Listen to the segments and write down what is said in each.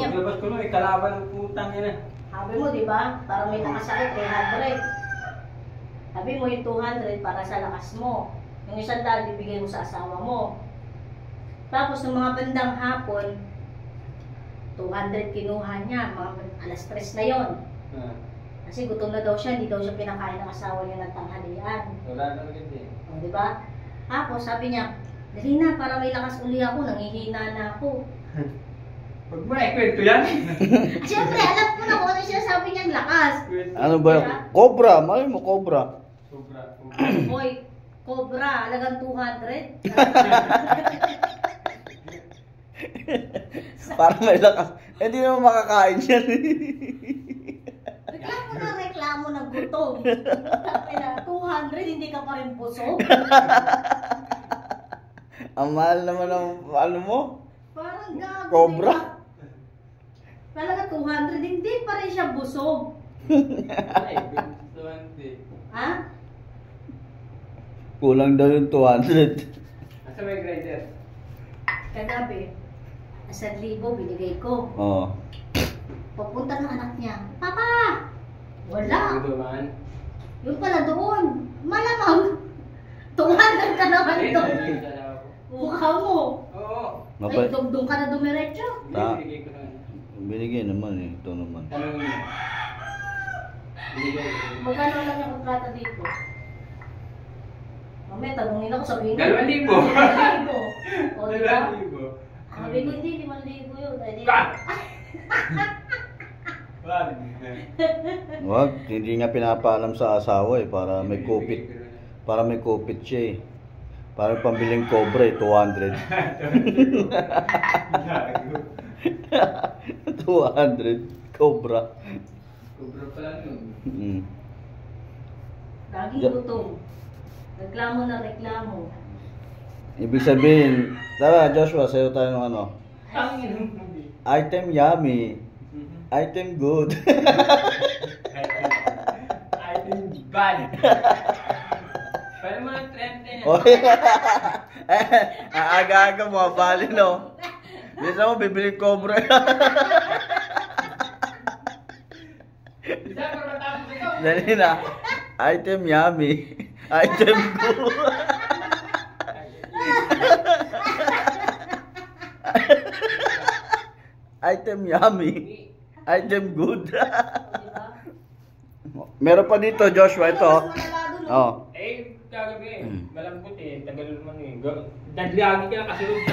Paglabas ko nun, kalaban ng putang yun. Sabi mo, di ba? Para may nakasakit, 300. Sabi mo yung 200 para sa lakas mo. Yung 100 bibigay mo sa asawa mo. Tapos, ng mga bandang hapon, 200 kinuha niya. Mga alas 3 na yon. Kasi gutom na daw siya, hindi daw siya pinakain ng asawa niya ng tanghalian. Wala na ulit eh. O, di ba? Tapos, sabi niya, dali na, para may lakas uli ako, nangihina na ako. Huwag mo na ikwento yan. Siyempre, alam ko na kung ano siya sabi niyang lakas. Ano ba yun? Cobra, mali mo cobra. Sobra. Hoy, cobra, alagang 200. Parang may lakas. Eh, di naman makakain yan. Reklamo na reklamo ng gutom. Sabi na, 200, hindi ka pa rin busog. Ang mahal naman ng ano mo? Parang gago. Cobra? Diba? Talaga 200, hindi pa rin siya busog. Ay, 20. Ha? Kulang daw yung 200. Asa may grinder? Kagabi, 1,000 binigay ko. Oo. Papunta ng anak niya, Papa! Wala. Dumaan. Yung pala doon. Malamang. 200 ka naman doon. Mukha mo. Oo. Ay, doon ka na dumiretso. Binigay ko na. Binigay naman eh. Ito naman. Tanong niya. Binigay ko. Magkano lang yung kontrata dito? Mamaya, tanongin ako, sabihin ko. 2,000. 2,000. O, diba? 2,000. Sabi ko, hindi, 5,000 yun. Ay, di. Wag, hindi nga pinapaalam sa asawa eh. Para may kupit. Para may kupit siya eh. Para pambiling cobra eh, 200. 200 cobra. Cobra pala nun. Laging gutom. Reklamo na reklamo. Ibig sabihin, tara Joshua, sayo tayo ng ano. Tangin. Item yummy. Item good. Item bad. Pwede mo ng 30 na. Oy. Aga-aga mo, bali no. Bisa mo, bibili cobra. Isa para matapos ito. Dali na. Item yummy. Item good. Item yummy. Item good. Meron pa dito, Joshua, ito. Oh. Eh, kagabi, malambot eh. Tagal naman eh. Dadlagi ka na kasunod.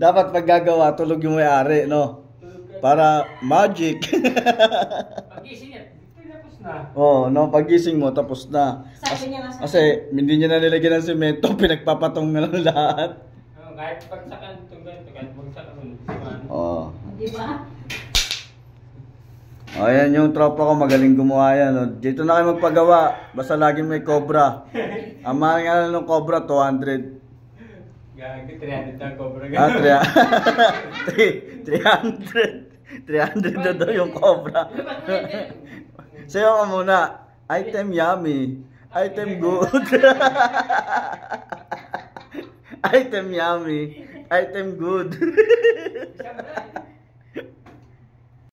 Dapat pag gagawa, tulog yung may-ari, no? Para magic. Pag-ising niya, tapos na. Oo, no, pagising mo, tapos na. Sabi niya nga sa Kasi hindi niya na nilagyan ng semento, pinagpapatong na lang lahat. Kahit pagsakan itong ganito, kahit pagsakan mo, Oo. Di ba? O, yan yung tropa ko, magaling gumawa yan. No? Dito na kayo magpagawa, basta laging may cobra. Ang mahal nga lang ng cobra, 200. Gagi, 300 ang cobra. Ah, 300. 300 na daw yung cobra. Sayo ka muna, item yummy, item good. Item yummy, item good.